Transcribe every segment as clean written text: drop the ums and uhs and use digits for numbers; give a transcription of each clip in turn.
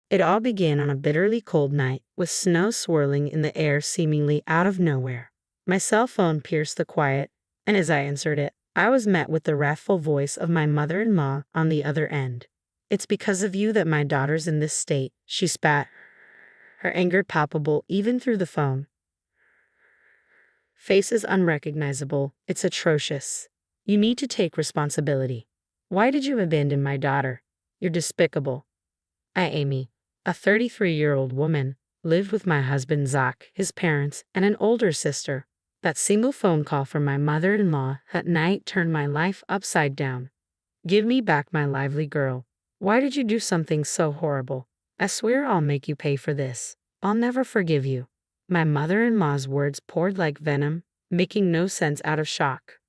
It all began on a bitterly cold night, with snow swirling in the air seemingly out of nowhere. My cell phone pierced the quiet, and as I answered it, I was met with the wrathful voice of my mother-in-law on the other end. "It's because of you that my daughter's in this state," she spat, her anger palpable even through the phone. "Face is unrecognizable. It's atrocious. You need to take responsibility. Why did you abandon my daughter? You're despicable." Amy, a 33-year-old woman, lived with my husband Zach, his parents, and an older sister. That single phone call from my mother-in-law that night turned my life upside down. "Give me back my lively girl. Why did you do something so horrible? I swear I'll make you pay for this. I'll never forgive you." My mother-in-law's words poured like venom, making no sense out of shock.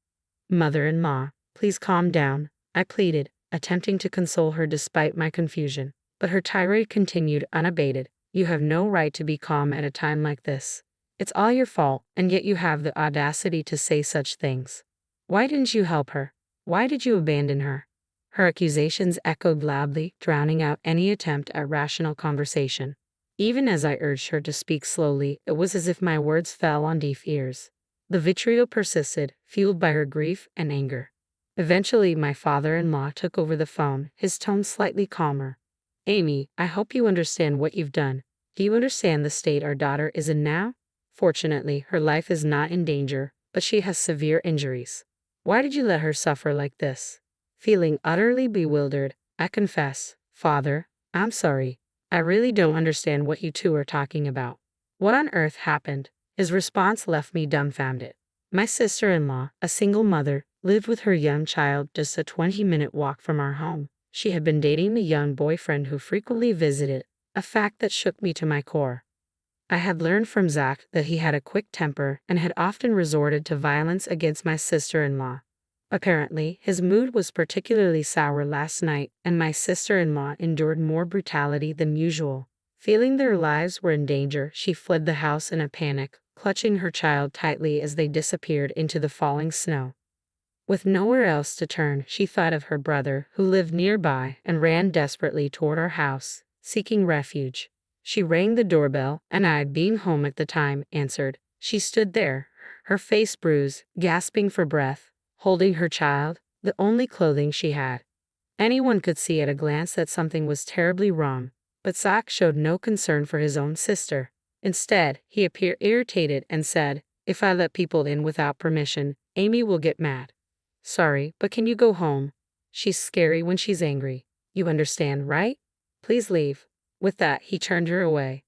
"Mother-in-law, please calm down," I pleaded, attempting to console her despite my confusion. But her tirade continued unabated. "You have no right to be calm at a time like this. It's all your fault, and yet you have the audacity to say such things. Why didn't you help her? Why did you abandon her?" Her accusations echoed loudly, drowning out any attempt at rational conversation. Even as I urged her to speak slowly, it was as if my words fell on deaf ears. The vitriol persisted, fueled by her grief and anger. Eventually, my father-in-law took over the phone, his tone slightly calmer. "Amy, I hope you understand what you've done. Do you understand the state our daughter is in now? Fortunately, her life is not in danger, but she has severe injuries. Why did you let her suffer like this?" Feeling utterly bewildered, I confess, "Father, I'm sorry. I really don't understand what you two are talking about. What on earth happened?" His response left me dumbfounded. My sister-in-law, a single mother, lived with her young child just a 20-minute walk from our home. She had been dating the young boyfriend who frequently visited, a fact that shook me to my core. I had learned from Zach that he had a quick temper and had often resorted to violence against my sister-in-law. Apparently, his mood was particularly sour last night, and my sister-in-law endured more brutality than usual. Feeling their lives were in danger, she fled the house in a panic, clutching her child tightly as they disappeared into the falling snow. With nowhere else to turn, she thought of her brother, who lived nearby, and ran desperately toward our house, seeking refuge. She rang the doorbell, and I, being home at the time, answered. She stood there, her face bruised, gasping for breath, holding her child, the only clothing she had. Anyone could see at a glance that something was terribly wrong, but Zach showed no concern for his own sister. Instead, he appeared irritated and said, "If I let people in without permission, Amy will get mad. Sorry, but can you go home? She's scary when she's angry. You understand, right? Please leave." With that, he turned her away.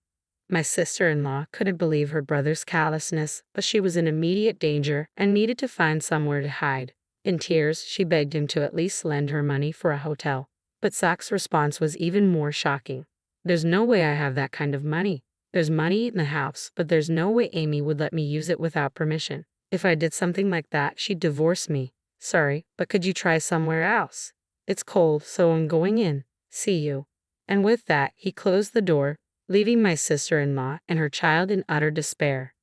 My sister-in-law couldn't believe her brother's callousness, but she was in immediate danger and needed to find somewhere to hide. In tears, she begged him to at least lend her money for a hotel. But Zach's response was even more shocking. "There's no way I have that kind of money. There's money in the house, but there's no way Amy would let me use it without permission. If I did something like that, she'd divorce me. Sorry, but could you try somewhere else? It's cold, so I'm going in. See you." And with that, he closed the door, leaving my sister-in-law and her child in utter despair.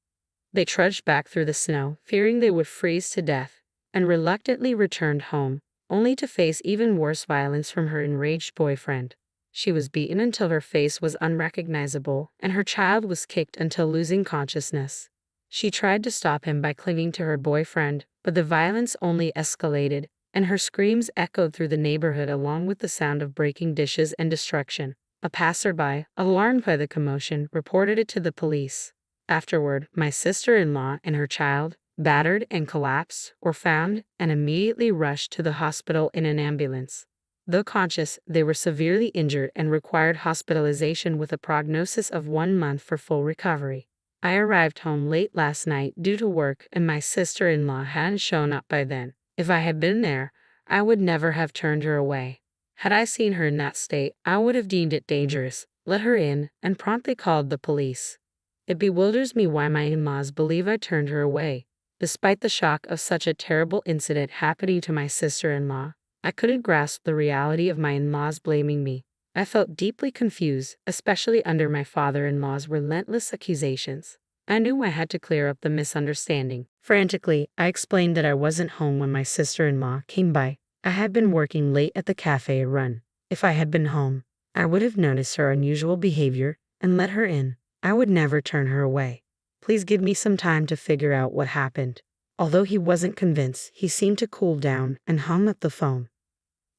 They trudged back through the snow, fearing they would freeze to death, and reluctantly returned home, only to face even worse violence from her enraged boyfriend. She was beaten until her face was unrecognizable, and her child was kicked until losing consciousness. She tried to stop him by clinging to her boyfriend, but the violence only escalated, and her screams echoed through the neighborhood along with the sound of breaking dishes and destruction. A passerby, alarmed by the commotion, reported it to the police. Afterward, my sister-in-law and her child, battered and collapsed, were found and immediately rushed to the hospital in an ambulance. Though conscious, they were severely injured and required hospitalization with a prognosis of 1 month for full recovery. I arrived home late last night due to work, and my sister-in-law hadn't shown up by then. If I had been there, I would never have turned her away. Had I seen her in that state, I would have deemed it dangerous, let her in, and promptly called the police. It bewilders me why my in-laws believe I turned her away. Despite the shock of such a terrible incident happening to my sister-in-law, I couldn't grasp the reality of my in-laws blaming me. I felt deeply confused, especially under my father-in-law's relentless accusations. I knew I had to clear up the misunderstanding. Frantically, I explained that I wasn't home when my sister-in-law came by. I had been working late at the cafe run. If I had been home, I would have noticed her unusual behavior and let her in. I would never turn her away. Please give me some time to figure out what happened. Although he wasn't convinced, he seemed to cool down and hung up the phone.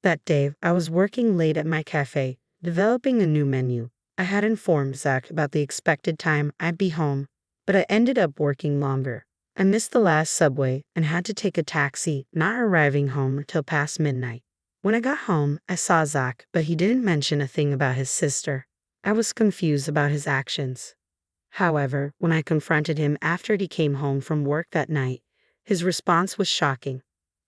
That day, I was working late at my cafe, developing a new menu. I had informed Zach about the expected time I'd be home, but I ended up working longer. I missed the last subway and had to take a taxi, not arriving home till past midnight. When I got home, I saw Zach, but he didn't mention a thing about his sister. I was confused about his actions. However, when I confronted him after he came home from work that night, his response was shocking.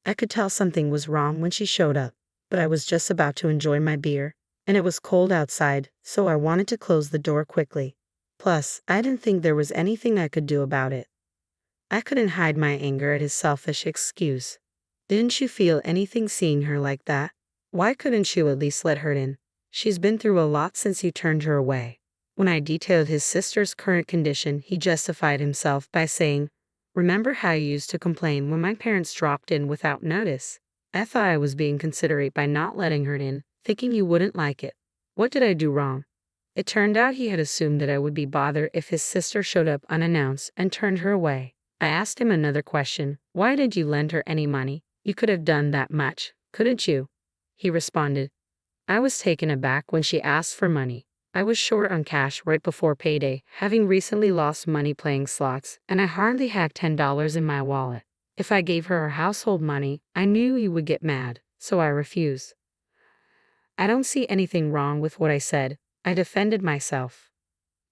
I could tell something was wrong when she showed up, but I was just about to enjoy my beer, and it was cold outside, so I wanted to close the door quickly. Plus, I didn't think there was anything I could do about it. I couldn't hide my anger at his selfish excuse. Didn't you feel anything seeing her like that? Why couldn't you at least let her in? She's been through a lot since you turned her away. When I detailed his sister's current condition, he justified himself by saying, "Remember how you used to complain when my parents dropped in without notice? I thought I was being considerate by not letting her in, thinking you wouldn't like it. What did I do wrong?" It turned out he had assumed that I would be bothered if his sister showed up unannounced and turned her away. I asked him another question. "Why did you lend her any money? You could have done that much, couldn't you?" He responded, "I was taken aback when she asked for money. I was short on cash right before payday, having recently lost money playing slots, and I hardly had $10 in my wallet. If I gave her household money, I knew you would get mad, so I refused." I don't see anything wrong with what I said. I defended myself.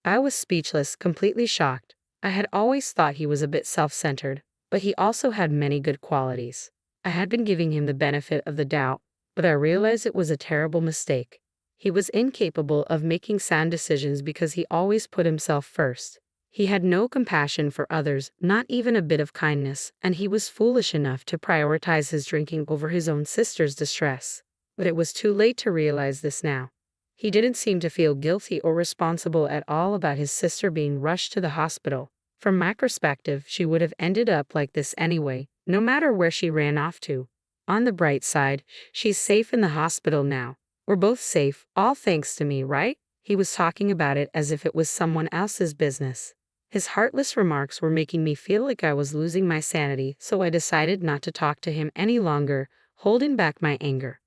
I was speechless, completely shocked. I had always thought he was a bit self-centered, but he also had many good qualities. I had been giving him the benefit of the doubt, but I realized it was a terrible mistake. He was incapable of making sound decisions because he always put himself first. He had no compassion for others, not even a bit of kindness, and he was foolish enough to prioritize his drinking over his own sister's distress. But it was too late to realize this now. He didn't seem to feel guilty or responsible at all about his sister being rushed to the hospital. From my perspective, she would have ended up like this anyway, no matter where she ran off to. On the bright side, she's safe in the hospital now. We're both safe, all thanks to me, right? He was talking about it as if it was someone else's business. His heartless remarks were making me feel like I was losing my sanity, so I decided not to talk to him any longer, holding back my anger.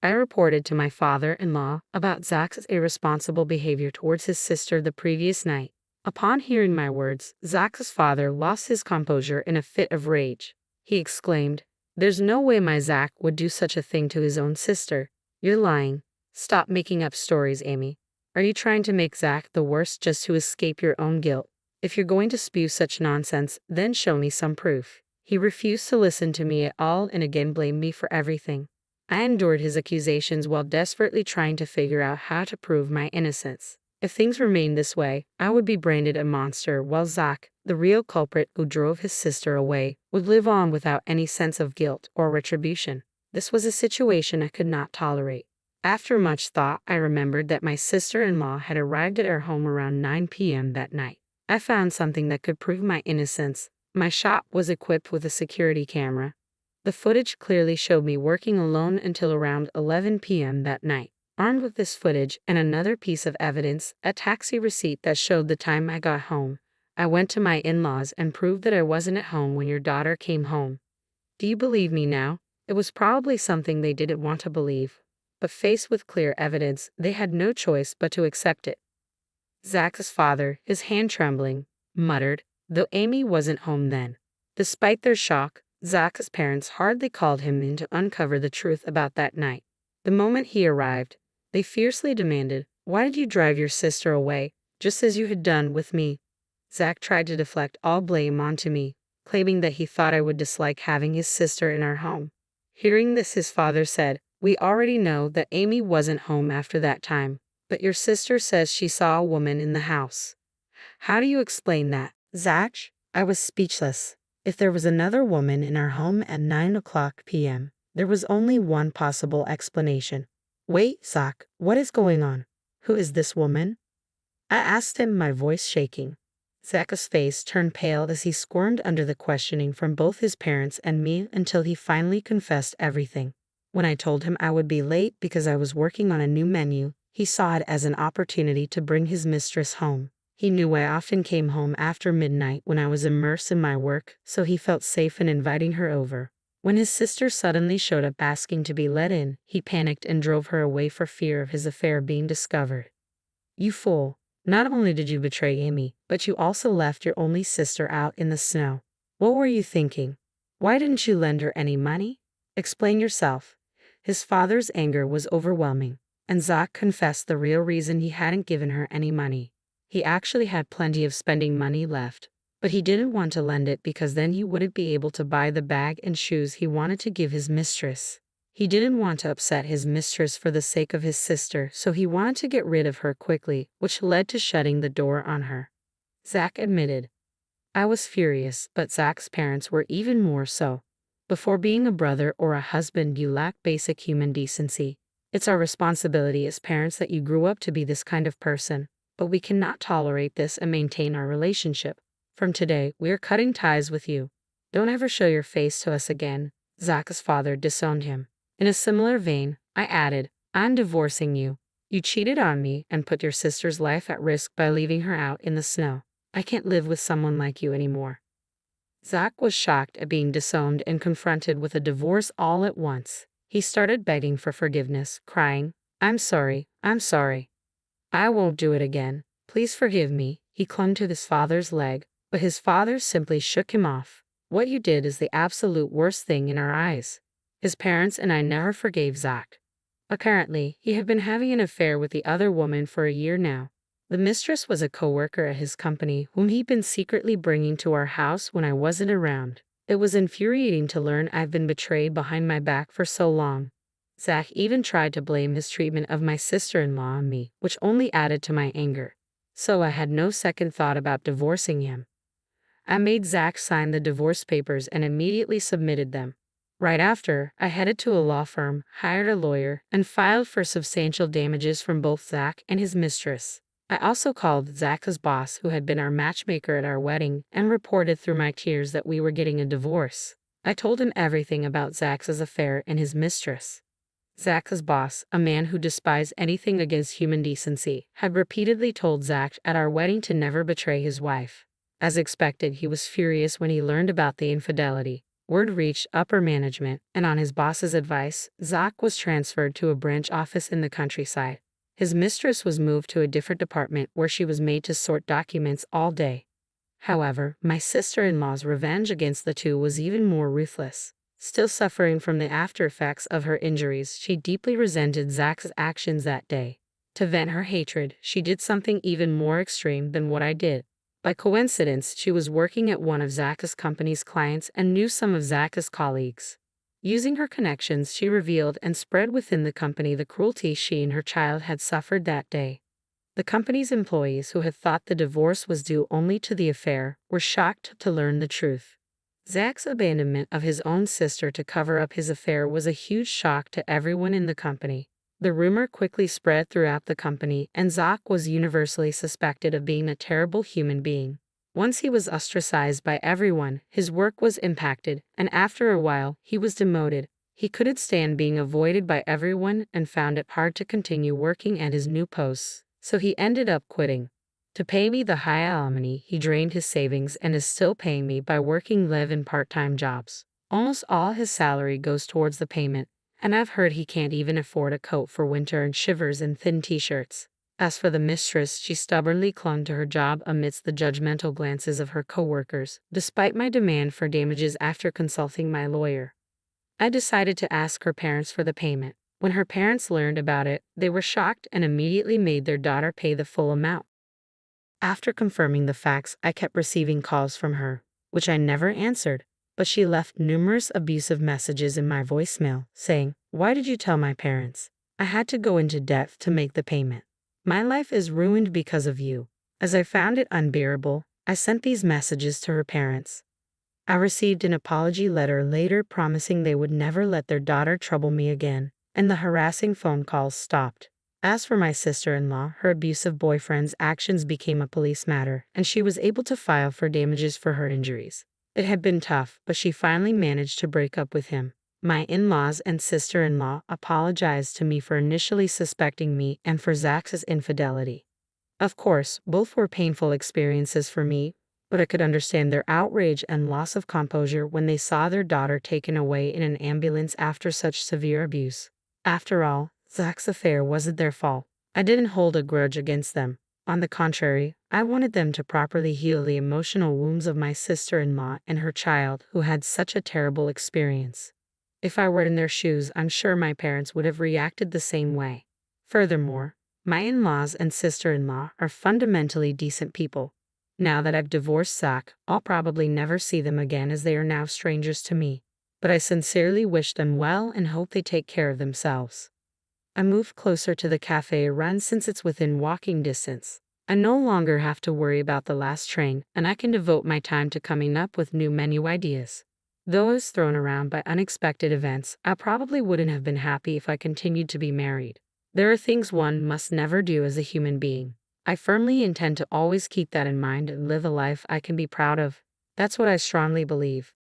I reported to my father-in-law about Zach's irresponsible behavior towards his sister the previous night. Upon hearing my words, Zach's father lost his composure in a fit of rage. He exclaimed, "There's no way my Zach would do such a thing to his own sister. You're lying. Stop making up stories, Amy. Are you trying to make Zach the worst just to escape your own guilt? If you're going to spew such nonsense, then show me some proof." He refused to listen to me at all and again blamed me for everything. I endured his accusations while desperately trying to figure out how to prove my innocence. If things remained this way, I would be branded a monster while Zach, the real culprit who drove his sister away, would live on without any sense of guilt or retribution. This was a situation I could not tolerate. After much thought, I remembered that my sister-in-law had arrived at our home around 9 p.m. that night. I found something that could prove my innocence. My shop was equipped with a security camera. The footage clearly showed me working alone until around 11 p.m. that night. Armed with this footage and another piece of evidence, a taxi receipt that showed the time I got home, I went to my in-laws and proved that I wasn't at home when your daughter came home. Do you believe me now? It was probably something they didn't want to believe, but faced with clear evidence, they had no choice but to accept it. Zach's father, his hand trembling, muttered, though Amy wasn't home then. Despite their shock, Zach's parents hardly called him in to uncover the truth about that night. The moment he arrived, they fiercely demanded, "Why did you drive your sister away, just as you had done with me?" Zach tried to deflect all blame onto me, claiming that he thought I would dislike having his sister in our home. Hearing this, his father said, "We already know that Amy wasn't home after that time, but your sister says she saw a woman in the house. How do you explain that, Zach?" I was speechless. If there was another woman in our home at 9 p.m., there was only one possible explanation. "Wait, Zach, what is going on? Who is this woman?" I asked him, my voice shaking. Zach's face turned pale as he squirmed under the questioning from both his parents and me until he finally confessed everything. When I told him I would be late because I was working on a new menu, He saw it as an opportunity to bring his mistress home. He knew I often came home after midnight when I was immersed in my work, so he felt safe in inviting her over. When his sister suddenly showed up asking to be let in, he panicked and drove her away for fear of his affair being discovered. You fool. Not only did you betray Amy, but you also left your only sister out in the snow. What were you thinking? Why didn't you lend her any money? Explain yourself. His father's anger was overwhelming, and Zach confessed the real reason he hadn't given her any money. He actually had plenty of spending money left, but he didn't want to lend it because then he wouldn't be able to buy the bag and shoes he wanted to give his mistress. He didn't want to upset his mistress for the sake of his sister, so he wanted to get rid of her quickly, which led to shutting the door on her. Zach admitted. I was furious, but Zach's parents were even more so. Before being a brother or a husband, you lack basic human decency. It's our responsibility as parents that you grew up to be this kind of person, but we cannot tolerate this and maintain our relationship. From today, we are cutting ties with you. Don't ever show your face to us again. Zach's father disowned him. In a similar vein, I added, I'm divorcing you. You cheated on me and put your sister's life at risk by leaving her out in the snow. I can't live with someone like you anymore. Zach was shocked at being disowned and confronted with a divorce all at once. He started begging for forgiveness, crying, I'm sorry, I'm sorry. I won't do it again. Please forgive me. He clung to his father's leg, but his father simply shook him off. What you did is the absolute worst thing in our eyes. His parents and I never forgave Zach. Apparently, he had been having an affair with the other woman for a year now. The mistress was a co-worker at his company whom he'd been secretly bringing to our house when I wasn't around. It was infuriating to learn I've been betrayed behind my back for so long. Zach even tried to blame his treatment of my sister-in-law on me, which only added to my anger. So I had no second thought about divorcing him. I made Zach sign the divorce papers and immediately submitted them. Right after, I headed to a law firm, hired a lawyer, and filed for substantial damages from both Zach and his mistress. I also called Zach's boss, who had been our matchmaker at our wedding, and reported through my tears that we were getting a divorce. I told him everything about Zach's affair and his mistress. Zach's boss, a man who despised anything against human decency, had repeatedly told Zach at our wedding to never betray his wife. As expected, he was furious when he learned about the infidelity. Word reached upper management, and on his boss's advice, Zach was transferred to a branch office in the countryside. His mistress was moved to a different department where she was made to sort documents all day. However, my sister-in-law's revenge against the two was even more ruthless. Still suffering from the after-effects of her injuries, she deeply resented Zach's actions that day. To vent her hatred, she did something even more extreme than what I did. By coincidence, she was working at one of Zach's company's clients and knew some of Zach's colleagues. Using her connections, she revealed and spread within the company the cruelty she and her child had suffered that day. The company's employees, who had thought the divorce was due only to the affair, were shocked to learn the truth. Zach's abandonment of his own sister to cover up his affair was a huge shock to everyone in the company. The rumor quickly spread throughout the company, and Zach was universally suspected of being a terrible human being. Once he was ostracized by everyone, his work was impacted, and after a while, he was demoted. He couldn't stand being avoided by everyone and found it hard to continue working at his new posts, so he ended up quitting. To pay me the high alimony, he drained his savings and is still paying me by working live-in part-time jobs. Almost all his salary goes towards the payment, and I've heard he can't even afford a coat for winter and shivers in thin t-shirts. As for the mistress, she stubbornly clung to her job amidst the judgmental glances of her co-workers, despite my demand for damages after consulting my lawyer. I decided to ask her parents for the payment. When her parents learned about it, they were shocked and immediately made their daughter pay the full amount. After confirming the facts, I kept receiving calls from her, which I never answered, but she left numerous abusive messages in my voicemail, saying, "Why did you tell my parents? I had to go into debt to make the payment. My life is ruined because of you." As I found it unbearable, I sent these messages to her parents. I received an apology letter later promising they would never let their daughter trouble me again, and the harassing phone calls stopped. As for my sister-in-law, her abusive boyfriend's actions became a police matter, and she was able to file for damages for her injuries. It had been tough, but she finally managed to break up with him. My in-laws and sister-in-law apologized to me for initially suspecting me and for Zach's infidelity. Of course, both were painful experiences for me, but I could understand their outrage and loss of composure when they saw their daughter taken away in an ambulance after such severe abuse. After all, Zach's affair wasn't their fault. I didn't hold a grudge against them. On the contrary, I wanted them to properly heal the emotional wounds of my sister-in-law and her child who had such a terrible experience. If I were in their shoes, I'm sure my parents would have reacted the same way. Furthermore, my in-laws and sister-in-law are fundamentally decent people. Now that I've divorced Zach, I'll probably never see them again as they are now strangers to me. But I sincerely wish them well and hope they take care of themselves. I moved closer to the cafe run since it's within walking distance. I no longer have to worry about the last train, and I can devote my time to coming up with new menu ideas. Though I was thrown around by unexpected events, I probably wouldn't have been happy if I continued to be married. There are things one must never do as a human being. I firmly intend to always keep that in mind and live a life I can be proud of. That's what I strongly believe.